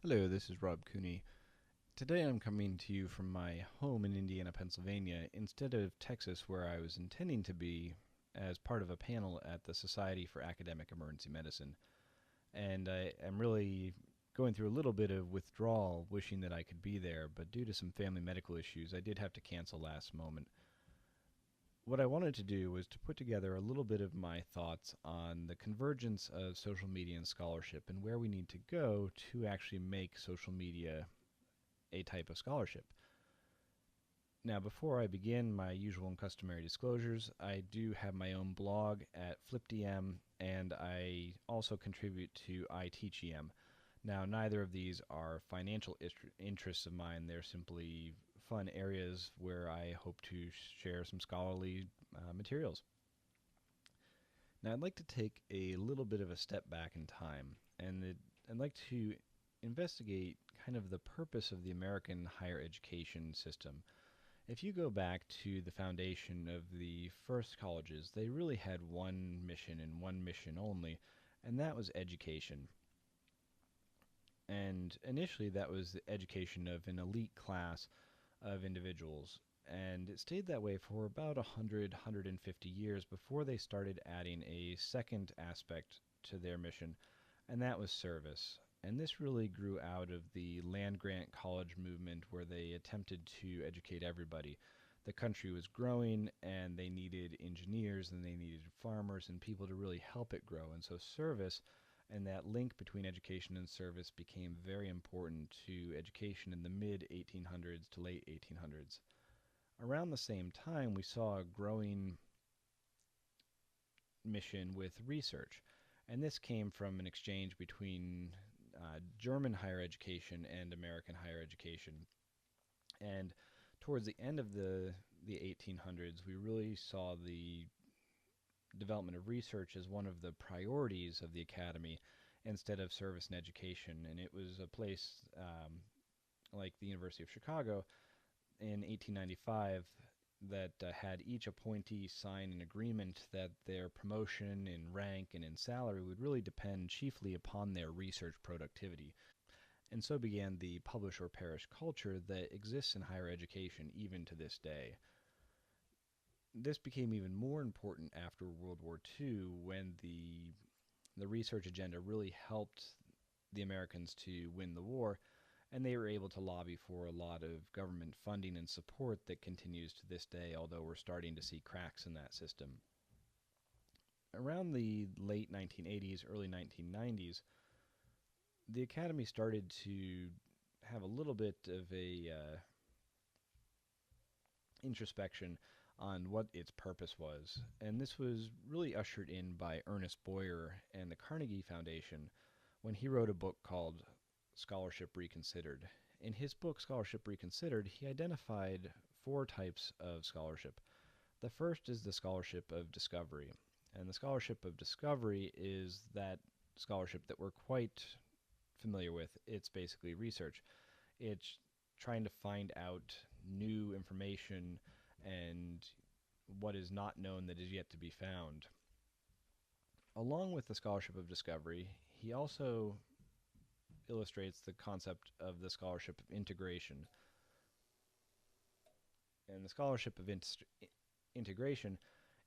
Hello, this is Rob Cooney. Today I'm coming to you from my home in Indiana, Pennsylvania, instead of Texas, where I was intending to be as part of a panel at the Society for Academic Emergency Medicine. And I am really going through a little bit of withdrawal, wishing that I could be there, but due to some family medical issues, I did have to cancel last moment. What I wanted to do was to put together a little bit of my thoughts on the convergence of social media and scholarship and where we need to go to actually make social media a type of scholarship. Now, before I begin my usual and customary disclosures, I do have my own blog at FlipDM, and I also contribute to iTeachEM. Now, neither of these are financial interests of mine. They're simply fun areas where I hope to share some scholarly materials. Now, I'd like to take a little bit of a step back in time, and I'd like to investigate kind of the purpose of the American higher education system. If you go back to the foundation of the first colleges, they really had one mission and one mission only, and that was education. And initially, that was the education of an elite class of individuals. And it stayed that way for about 100, 150 years before they started adding a second aspect to their mission, and that was service. And this really grew out of the land grant college movement where they attempted to educate everybody. The country was growing and they needed engineers and they needed farmers and people to really help it grow. And so service and that link between education and service became very important to education in the mid 1800s to late 1800s. Around the same time, we saw a growing mission with research. And this came from an exchange between German higher education and American higher education. And towards the end of the 1800s, we really saw the development of research as one of the priorities of the academy instead of service and education. And it was a place like the University of Chicago in 1895 that had each appointee sign an agreement that their promotion in rank and in salary would really depend chiefly upon their research productivity. And so began the publish or perish culture that exists in higher education even to this day. This became even more important after World War II when the research agenda really helped the Americans to win the war, and they were able to lobby for a lot of government funding and support that continues to this day, although we're starting to see cracks in that system. Around the late 1980s, early 1990s, the Academy started to have a little bit of a introspection on what its purpose was. And this was really ushered in by Ernest Boyer and the Carnegie Foundation when he wrote a book called Scholarship Reconsidered. In his book, Scholarship Reconsidered, he identified four types of scholarship. The first is the scholarship of discovery. And the scholarship of discovery is that scholarship that we're quite familiar with. It's basically research. It's trying to find out new information and what is not known that is yet to be found. Along with the scholarship of discovery, he also illustrates the concept of the scholarship of integration. And the scholarship of integration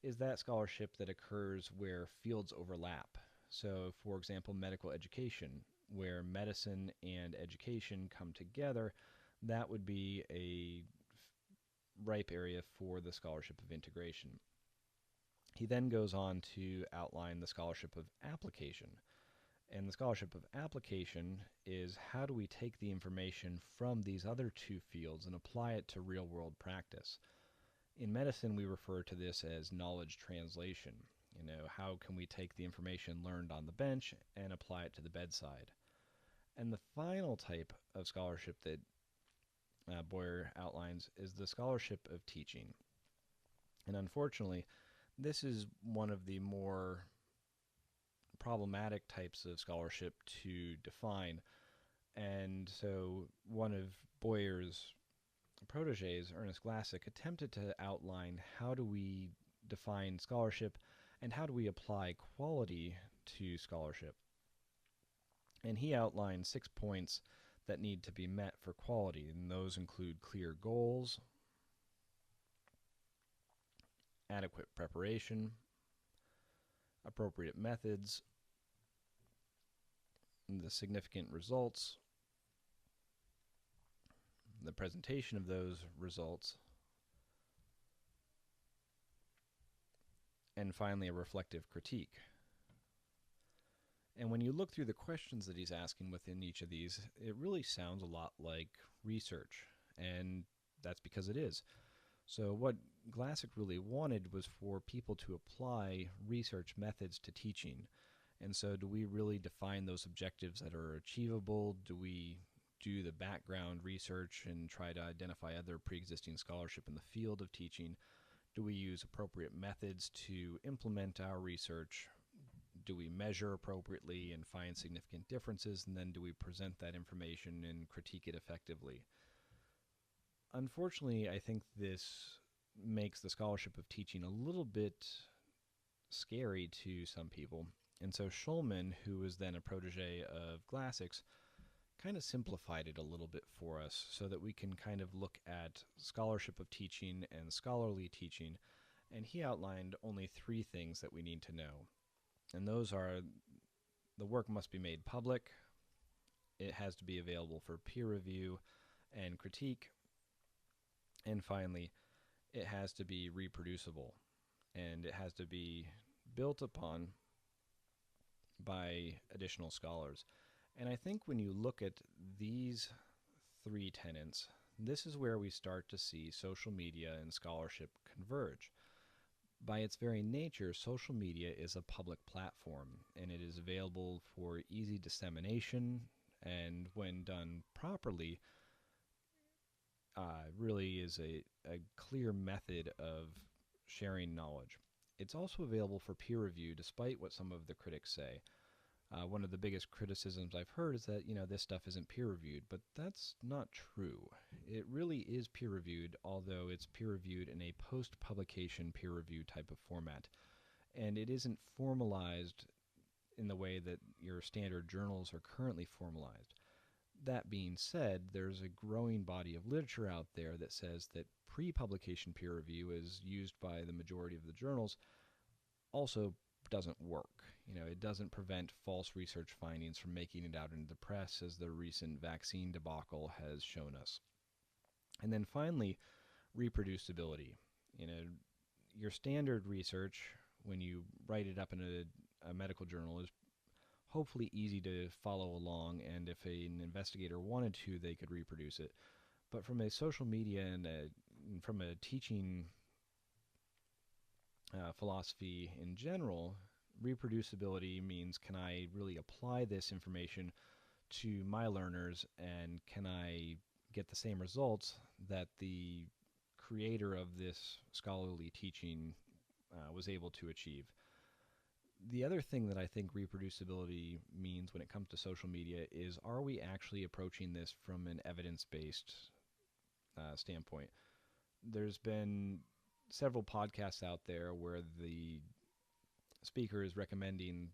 is that scholarship that occurs where fields overlap. So, for example, medical education, where medicine and education come together, that would be a ripe area for the scholarship of integration. He then goes on to outline the scholarship of application. And the scholarship of application is how do we take the information from these other two fields and apply it to real world practice? In medicine, we refer to this as knowledge translation. How can we take the information learned on the bench and apply it to the bedside? And the final type of scholarship that Boyer outlines is the scholarship of teaching. And unfortunately, this is one of the more problematic types of scholarship to define. And so one of Boyer's proteges, Ernest Glassick, attempted to outline how do we define scholarship and how do we apply quality to scholarship. And he outlined 6 points that need to be met for quality, and those include clear goals, adequate preparation, appropriate methods, the significant results, the presentation of those results, and finally a reflective critique. And when you look through the questions that he's asking within each of these, it really sounds a lot like research, and that's because it is. So what Glassick really wanted was for people to apply research methods to teaching. And so do we really define those objectives that are achievable? Do we do the background research and try to identify other pre-existing scholarship in the field of teaching? Do we use appropriate methods to implement our research? Do we measure appropriately and find significant differences? And then do we present that information and critique it effectively? Unfortunately, I think this makes the scholarship of teaching a little bit scary to some people. And so Schulman, who was then a protege of Glassick's, kind of simplified it a little bit for us so that we can kind of look at scholarship of teaching and scholarly teaching. And he outlined only 3 things that we need to know. And those are: the work must be made public, it has to be available for peer review and critique, and finally, it has to be reproducible, and it has to be built upon by additional scholars. And I think when you look at these 3 tenets, this is where we start to see social media and scholarship converge. By its very nature, social media is a public platform, and it is available for easy dissemination, and when done properly, really is a clear method of sharing knowledge. It's also available for peer review, despite what some of the critics say. One of the biggest criticisms I've heard is that, this stuff isn't peer reviewed, but that's not true. It really is peer reviewed, although it's peer reviewed in a post-publication peer review type of format. And it isn't formalized in the way that your standard journals are currently formalized. That being said, there's a growing body of literature out there that says that pre-publication peer review, as used by the majority of the journals, also doesn't work. It doesn't prevent false research findings from making it out into the press, as the recent vaccine debacle has shown us. And then finally, reproducibility. Your standard research, when you write it up in a medical journal, is hopefully easy to follow along, and if an investigator wanted to, they could reproduce it. But from a social media and from a teaching philosophy in general, reproducibility means, can I really apply this information to my learners, and can I get the same results that the creator of this scholarly teaching was able to achieve? The other thing that I think reproducibility means when it comes to social media is, are we actually approaching this from an evidence-based standpoint? There's been several podcasts out there where the speaker is recommending